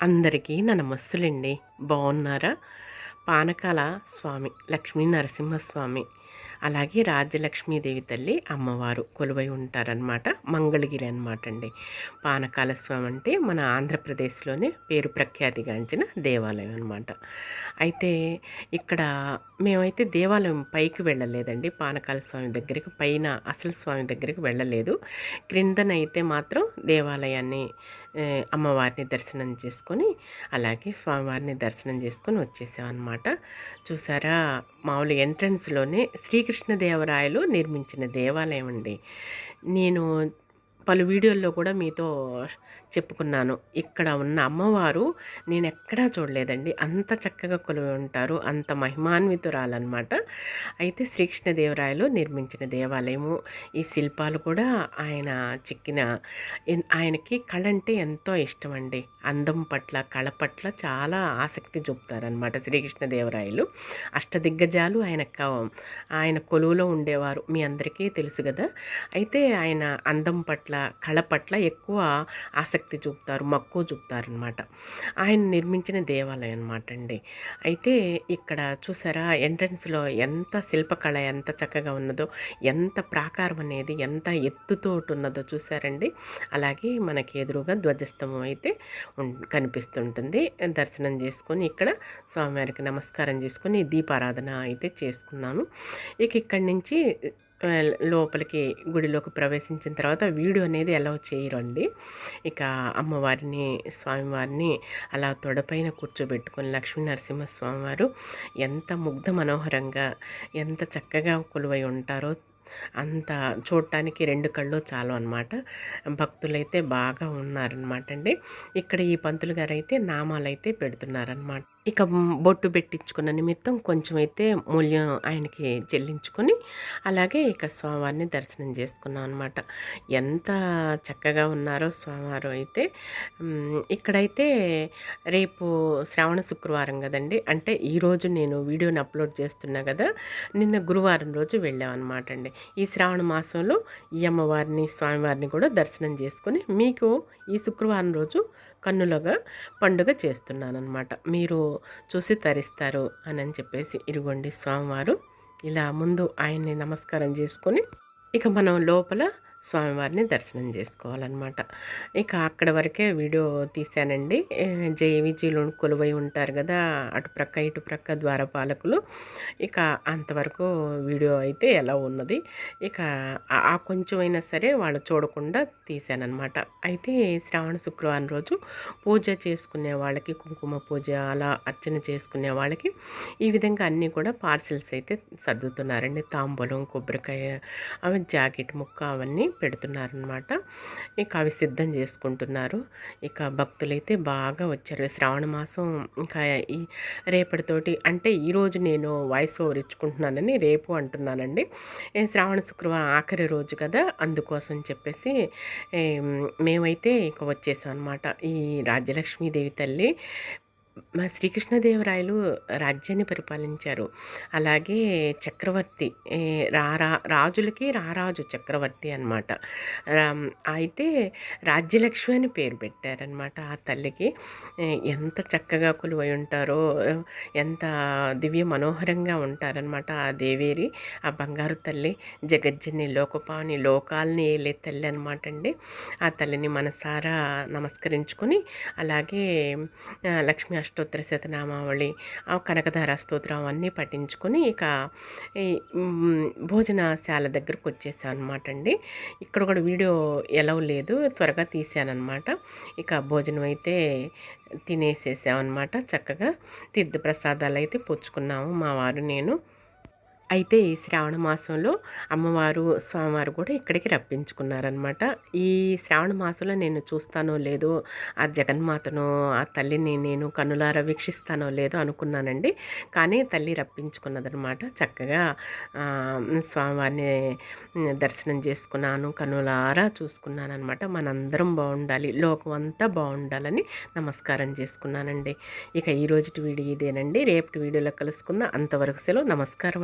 అందరికీ నా నమస్సులండి. బాగున్నారా? పానకాల స్వామి లక్ష్మీ నరసింహస్వామి, అలాగే రాజ్యలక్ష్మీదేవి తల్లి అమ్మవారు కొలువై ఉంటారనమాట. మంగళగిరి అనమాట అండి. పానకాల స్వామి అంటే మన ఆంధ్రప్రదేశ్లోనే పేరు ప్రఖ్యాతిగాంచిన దేవాలయం అనమాట. అయితే ఇక్కడ మేమైతే దేవాలయం పైకి వెళ్ళలేదండి. పానకాల స్వామి దగ్గరికి పైన అసలు స్వామి దగ్గరికి వెళ్ళలేదు. క్రిందనైతే మాత్రం దేవాలయాన్ని అమ్మవారిని దర్శనం చేసుకొని అలాగే స్వామివారిని దర్శనం చేసుకొని వచ్చేసామన్నమాట. చూసారా, మామూలు ఎంట్రన్స్లోనే శ్రీకృష్ణదేవరాయలు నిర్మించిన దేవాలయం అండి. నేను పలు వీడియోల్లో కూడా మీతో చెప్పుకున్నాను. ఇక్కడ ఉన్న అమ్మవారు నేను ఎక్కడా చూడలేదండి. అంత చక్కగా కొలువై ఉంటారు, అంత మహిమాన్వితురాలన్నమాట. అయితే శ్రీకృష్ణదేవరాయలు నిర్మించిన దేవాలయము, ఈ శిల్పాలు కూడా ఆయన చెక్కిన, ఆయనకి కళ అంటే ఎంతో ఇష్టం అండి. అందం పట్ల కళ పట్ల చాలా ఆసక్తి చూపుతారనమాట శ్రీకృష్ణదేవరాయలు. అష్టదిగ్గజాలు ఆయన కొలువులో ఉండేవారు, మీ అందరికీ తెలుసు కదా. అయితే ఆయన అందం పట్ల కళ పట్ల ఎక్కువ ఆసక్తి చూపుతారు, మక్కువ చూపుతారనమాట. ఆయన నిర్మించిన దేవాలయం అనమాట అండి. అయితే ఇక్కడ చూసారా, ఎంట్రన్స్లో ఎంత శిల్పకళ ఎంత చక్కగా ఉన్నదో, ఎంత ప్రాకారం అనేది ఎంత ఎత్తుతో ఉన్నదో చూసారండి. అలాగే మనకి ఎదురుగా ధ్వజస్తంభం అయితే కనిపిస్తుంటుంది. దర్శనం చేసుకొని ఇక్కడ స్వామివారికి నమస్కారం చేసుకొని దీపారాధన అయితే చేసుకున్నాను. ఇక్కడి నుంచి లోపలికి గుడిలోకి ప్రవేశించిన తర్వాత వీడియో అనేది ఎలా చేయరండి. ఇక అమ్మవారిని స్వామివారిని అలా తొడపైన కూర్చోబెట్టుకొని లక్ష్మీ నరసింహస్వామివారు ఎంత ముగ్ధ మనోహరంగా ఎంత చక్కగా కొలువై ఉంటారో అంత చూడటానికి రెండు కళ్ళు చాలు అనమాట. భక్తులైతే బాగా ఉన్నారనమాట అండి. ఇక్కడ ఈ పంతులు గారు అయితే నామాలు అయితే పెడుతున్నారనమాట. ఇక బొట్టు పెట్టించుకున్న నిమిత్తం కొంచెం అయితే మూల్యం ఆయనకి చెల్లించుకొని అలాగే ఇక స్వామివారిని దర్శనం చేసుకున్నాం అనమాట. ఎంత చక్కగా ఉన్నారో స్వామివారు అయితే. ఇక్కడైతే రేపు శ్రావణ శుక్రవారం కదండి, అంటే ఈరోజు నేను వీడియోని అప్లోడ్ చేస్తున్నా కదా, నిన్న గురువారం రోజు వెళ్ళామన్నమాట అండి. ఈ శ్రావణ మాసంలో ఈ అమ్మవారిని స్వామివారిని కూడా దర్శనం చేసుకొని మీకు ఈ శుక్రవారం రోజు కన్నులుగా పండుగ చేస్తున్నాను అనమాట. మీరు చూసి తరిస్తారు అని చెప్పేసి ఇరుగొండి స్వామివారు. ఇలా ముందు ఆయన్ని నమస్కారం చేసుకొని ఇక మనం లోపల స్వామివారిని దర్శనం చేసుకోవాలన్నమాట. ఇక అక్కడ వరకే వీడియో తీశానండి. జేవిజీలు కొలువై ఉంటారు కదా, అటుప్రక్క ఇటుప్రక్క ద్వారపాలకులు. ఇక అంతవరకు వీడియో అయితే ఎలా ఉన్నది. ఇక ఆ కొంచెమైనా సరే వాళ్ళు చూడకుండా తీశానమాట. అయితే శ్రావణ శుక్రవారం రోజు పూజ చేసుకునే వాళ్ళకి, కుంకుమ పూజ అలా అర్చన చేసుకునే వాళ్ళకి ఈ విధంగా అన్నీ కూడా పార్సిల్స్ అయితే సర్దుతున్నారండి. తాంబూలం, కొబ్బరికాయ, అవి జాకెట్ ముక్క అవన్నీ పెడుతున్నారనమాట. ఇక అవి సిద్ధం చేసుకుంటున్నారు. ఇక భక్తులైతే బాగా వచ్చారు. శ్రావణ మాసం ఇంకా ఈ రేపటితోటి, అంటే ఈరోజు నేను వాయిస్ ఓవర్ ఇచ్చుకుంటున్నానని రేపు అంటున్నానండి. శ్రావణ శుక్రవారం ఆఖరి రోజు కదా, అందుకోసం చెప్పేసి మేమైతే ఇక వచ్చేసాం అనమాట. ఈ రాజ్యలక్ష్మీదేవి తల్లి మా శ్రీకృష్ణదేవరాయలు రాజ్యాన్ని పరిపాలించారు. అలాగే చక్రవర్తి, రాజులకి రారాజు చక్రవర్తి అనమాట. అయితే రాజ్యలక్ష్మి అని పేరు పెట్టారనమాట ఆ తల్లికి. ఎంత చక్కగా కొలువై ఉంటారో, ఎంత దివ్య మనోహరంగా ఉంటారనమాట ఆ దేవేరి, ఆ బంగారు తల్లి, జగజ్జని లోకపాని లోకాలని ఏలే తల్లి అనమాట అండి. ఆ తల్లిని మనసారా నమస్కరించుకొని అలాగే లక్ష్మీ అష్టోత్తర శతనామావళి, కనకధార స్తోత్రం అన్నీ పఠించుకొని ఇక ఈ భోజనశాల దగ్గరకు వచ్చేసాను అనమాట అండి. ఇక్కడ కూడా వీడియో ఎలా లేదు, త్వరగా తీసానమాట. ఇక భోజనం అయితే తినేసేసామన్నమాట. చక్కగా తీర్థప్రసాదాలు అయితే పుచ్చుకున్నాము మా వారు నేను. అయితే ఈ శ్రావణ మాసంలో అమ్మవారు స్వామివారు కూడా ఇక్కడికి రప్పించుకున్నారనమాట. ఈ శ్రావణ మాసంలో నేను చూస్తానో లేదో ఆ జగన్మాతను, ఆ తల్లిని నేను కనులారా వీక్షిస్తానో లేదో అనుకున్నానండి. కానీ తల్లి రప్పించుకున్నదనమాట. చక్కగా స్వామివారిని దర్శనం చేసుకున్నాను, కనులారా చూసుకున్నాను అనమాట. మనందరం బాగుండాలి, లోకం అంతా బాగుండాలని నమస్కారం చేసుకున్నానండి. ఇక ఈరోజు వీడియో ఇదేనండి. రేపటి వీడియోలో కలుసుకుందాం. అంతవరకు సెలవు. నమస్కారం.